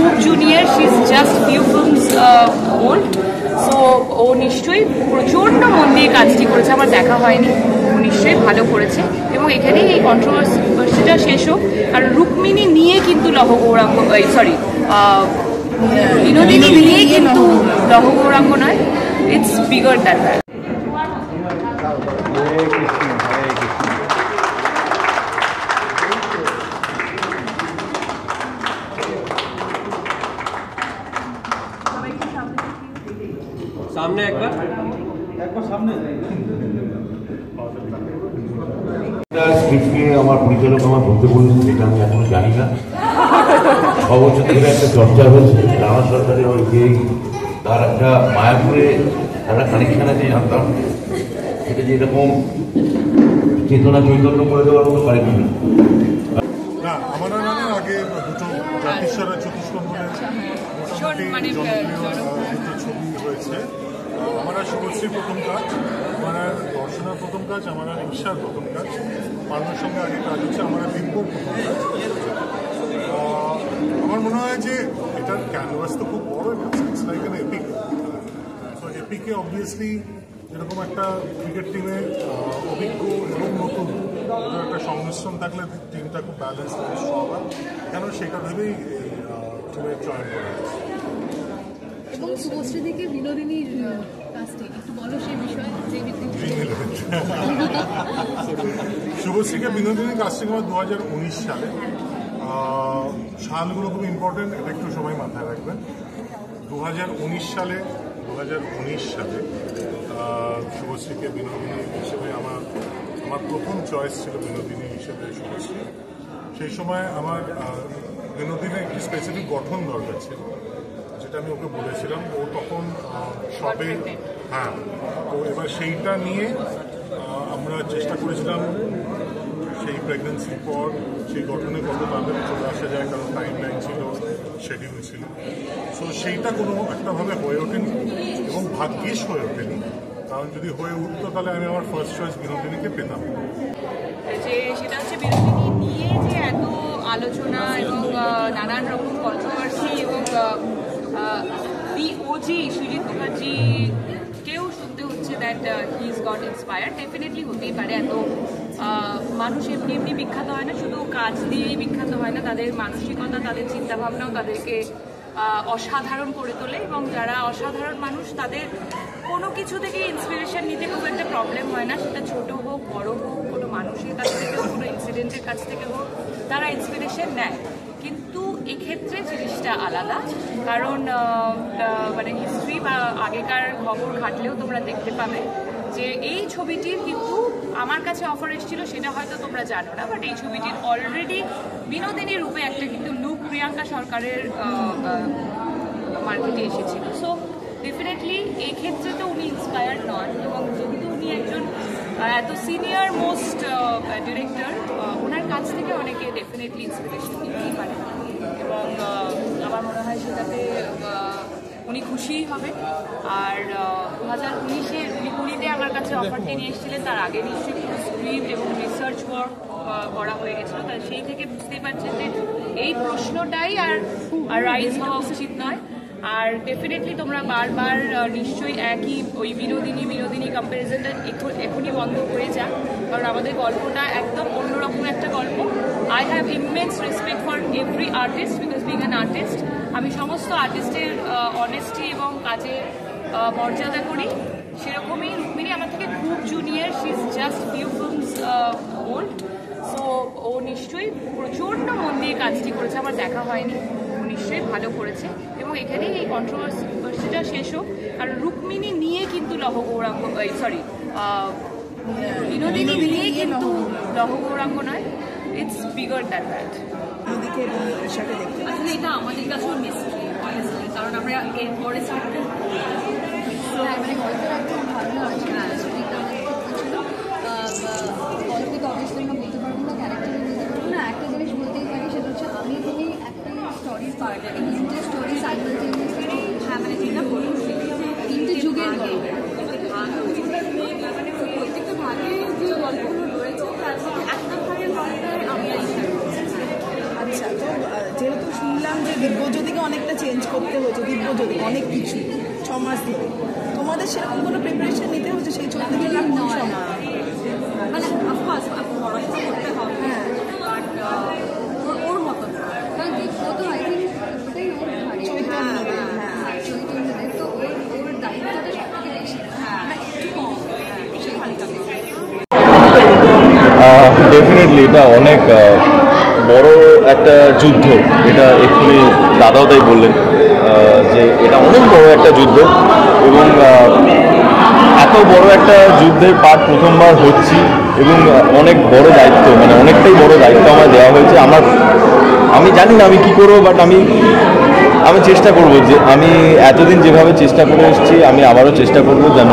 খুব junior, she is just few films old. So ও নিশ্চয়ই প্রচণ্ড মন দিয়ে কাজটি করেছে, আমার দেখা হয়নি, ও নিশ্চয়ই ভালো করেছে। এবং এখানেই এই কন্ট্রোভার্সিটা শেষ হোক, কারণ রুক্মিণী নিয়ে কিন্তু লহগৌরাঙ্গ, সরি বিনোদিনী নিয়ে কিন্তু লহগৌরাঙ্গ নয়, ইটস বিগার দ্যান দ্যাট। सामने एक बार सामने স্ক্রিপ্ট নিয়ে আমার পরিচালক আমার বলতে বললেন, যেটা আমি এখনো জানি না। 6 বছর ধরে একটা চর্চা হয়েছে রানা সরকারের ওই যে তার একটা মায়াপুরে একটা কানেকশন আছে জানতাম, সেটা যে এরকম চেতনা চৈতন্য করে দেওয়ার মতো কানেকশন না। আমার আগে দুটো জাতিস্বরা চতুষ্কোণের দুটো ছবি হয়েছে। আমার শুভশ্রীর প্রথম কাজ, আমার দর্শনার প্রথম কাজ, আমার ঈশার প্রথম কাজ, পান্নার সঙ্গে আগে কাজ হচ্ছে, আমার বিম্বর প্রথম কাজ। আমার মনে হয় যে এটার ক্যানভাস তো খুব বড়, লাইক এন এপিক। তো এপিকে অবভিয়াসলি এরকম একটা ক্রিকেট টিমে অভিজ্ঞ এবং নতুন একটা সংমিশ্রণ থাকলে টিমটা খুব ব্যালেন্স স্ট্রং হয়, কেন সেটা ভেবেই এই টিমের চয়ন করা হয়েছে। এবং শুভশ্রী থেকে বিনোদিনীর কাজটি একটু বলো সেই বিষয়ে। শুভশ্রীকে বিনোদিনীর কাজটি আমার 2019 সালে। সালগুলো খুব ইম্পর্টেন্ট, এটা একটু সবাই মাথায় রাখবেন। 2019 সালে শুভশ্রীকে বিনোদিনী হিসেবে আমার প্রথম চয়েস ছিল বিনোদিনী হিসেবে শুভশ্রী। সেই সময় আমার বিনোদিনীর একটি স্পেসিফিক গঠন দরকার ছিল, যেটা আমি ওকে বলেছিলাম। ও তখন সবে তো এবার সেইটা নিয়ে আমরা চেষ্টা করেছিলাম সেই প্রেগনেন্সির পর সেই গঠনে কত তাড়াতাড়ি চলে আসা যায়, কারণ টাইম লাইন ছিল, শিডিউল ছিল। সো সেইটা কোনো একটাভাবে হয়ে ওঠেনি এবং ভাগ্যিস হয়ে ওঠেনি, কারণ যদি হয়ে উঠতো তাহলে আমি আমার ফার্স্ট চয়েস বিনোদিনীকে পেতাম। যে সেটা হচ্ছে বিনোদিনী নিয়ে যে এত আলোচনা এবং নানান রকম কন্ট্রোভার্সি এবং ওজি সুজিত মুখার্জি কেউ শুনতে হচ্ছে that he is goat inspired. Definitely হতেই পারে, এত মানুষ এমনি এমনি বিখ্যাত হয় না, শুধু কাজ দিয়েই বিখ্যাত হয় না, তাদের মানসিকতা, তাদের চিন্তাভাবনাও তাদেরকে অসাধারণ করে তোলে। এবং যারা অসাধারণ মানুষ তাদের কোনো কিছু থেকে ইন্সপিরেশন নিতে খুব একটা প্রবলেম হয় না, সেটা ছোট হোক বড় হোক, কোনো মানুষের কাছ থেকে হোক, কোনো ইনসিডেন্টের কাছ থেকে হোক, তারা ইন্সপিরেশন নেয়। কিন্তু এক্ষেত্রে জিনিসটা আলাদা, কারণ মানে হিস্ট্রি বা আগেকার খবর ঘাটলেও তোমরা দেখতে পাবে যে এই ছবিটির কিন্তু আমার কাছে অফার এসেছিল, সেটা হয়তো তোমরা জানো না, বাট এই ছবিটির অলরেডি বিনোদিনী রূপে একটা কিন্তু লুক প্রিয়াঙ্কা সরকারের মার্কেটে এসেছিল। সো ডেফিনেটলি এই ক্ষেত্রে তো উনি ইন্সপায়ার্ড নন, এবং যেহেতু উনি একজন এত সিনিয়র মোস্ট ডিরেক্টর, ওনার কাছ থেকে অনেকে ডেফিনেটলি ইন্সপিরেশন নিতেই পারে। এবং আমার মনে হয় সেটাতে উনি খুশিই হবে। আর 2019-এ উনি 20-তে আমার কাছে অফারটি নিয়ে এসেছিলেন, তার আগে নিশ্চয়ই স্ক্রিপ্ট এবং রিসার্চ ওয়ার্ক করা হয়ে গেছিলো, তাই সেই থেকে বুঝতেই পারছেন যে এই প্রশ্নটাই আর রাইজ হওয়া উচিত নয়। আর ডেফিনেটলি তোমরা বারবার নিশ্চয়ই একই ওই বিনোদিনী কম্প্যারিজনটা এখনই বন্ধ হয়ে যাক, কারণ আমাদের গল্পটা একদম অন্যরকম একটা গল্প। I have immense respect for every artist, because being an artist আমি সমস্ত আর্টিস্টের অনেস্টি এবং কাজের মর্যাদা করি। সেরকমই রুক্মিণী আমার থেকে খুব junior, she is just few films old. So ও নিশ্চয়ই প্রচণ্ড মন দিয়ে কাজটি করেছে, আমার দেখা হয়নি, ও নিশ্চয়ই ভালো করেছে। এবং এখানেই এই কন্ট্রোভার্সিটা শেষ হোক, কারণ রুক্মিণী নিয়ে কিন্তু লহগৌরাঙ্গ, সরি বিনোদিনী নিয়ে কিন্তু লহগৌরাঙ্গ নয়, ইটস বিগার দ্যান দ্যাট। আসলে এটা আমাদের কাছেও মিস্ট্রি, অনেস্টলি, কারণ আমরা এর পরে গল্প তো অবশ্যই আমরা বলতে পারবো না, ক্যারেক্টারে বলতে পারবো না। একটা জিনিস বলতেই পারি, সেটা হচ্ছে আমি তুমি একটা স্টোরির পার্ট, একটা তিনটে স্টোরি সাইকেল মানে যেটা বলুন তিনটে যুগের গল্প, মানে প্রত্যেকটা ভাগে যে গল্পগুলো রয়েছে তার একটা ভাগের গল্পটাই আমি আচ্ছা তো যেহেতু শুনলাম যে দিব্যজ্যোতিকে অনেকটা চেঞ্জ করতে হয়েছে, দিব্যজ্যোতি অনেক কিছু 6 মাস ধরে, তোমাদের সেরকম কোনো প্রিপারেশন নিতে হচ্ছে সেই চরিত্রকে না? কোন সময় মানে অফকোর্স পড়াশোনা করতে হবে, হ্যাঁ, বাট ওর মতো কারণ ও তো আই থিঙ্ক ওটাই ওর ভারী চৈতন্যদের, তো ওর দায়িত্বটা সব থেকে বেশি, হ্যাঁ একটু কম সেই ভারীটা। ডেফিনেটলি এটা অনেক বড় একটা যুদ্ধ, এটা এক্ষুনি দাদাও তাই বললেন যে এটা অনেক বড় একটা যুদ্ধ, এবং এত বড় একটা যুদ্ধের পার্ট প্রথমবার হচ্ছি, এবং অনেক বড় দায়িত্ব, মানে অনেকটাই বড় দায়িত্ব আমার দেওয়া হয়েছে। আমি জানি না আমি কী করবো, বাট আমি চেষ্টা করব যে আমি এতদিন যেভাবে চেষ্টা করে এসেছি আমি আবারও চেষ্টা করব যেন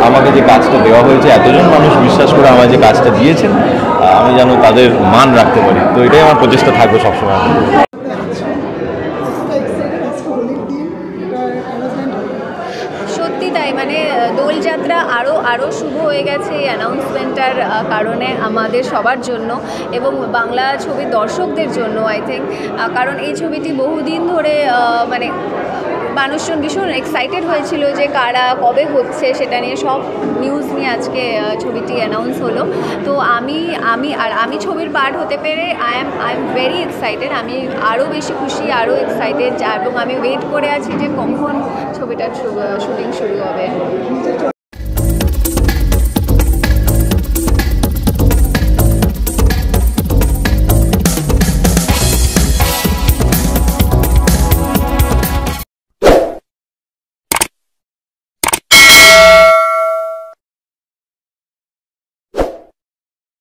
আমাকে যে কাজটা দেওয়া হয়েছে, এতজন মানুষ বিশ্বাস করে আমায় যে কাজটা দিয়েছেন, আমি যেন তাদের মান রাখতে পারি। তো এটাই আমার প্রচেষ্টা থাকবে সবসময়। সত্যি তাই, মানে দোলযাত্রা আরও শুভ হয়ে গেছে এই অ্যানাউন্সমেন্টটার কারণে আমাদের সবার জন্য এবং বাংলা ছবির দর্শকদের জন্য আই থিঙ্ক, কারণ এই ছবিটি বহুদিন ধরে মানে মানুষজন ভীষণ এক্সাইটেড হয়েছিল যে কারা কবে হচ্ছে সেটা নিয়ে, সব নিউজ নিয়ে আজকে ছবিটি অ্যানাউন্স হলো। তো আমি ছবির পার্ট হতে পেরে আই এম ভেরি এক্সাইটেড, আমি আরও বেশি খুশি, আরও এক্সাইটেড, এবং আমি ওয়েট করে আছি যে কখন ছবিটার শুটিং শুরু হবে।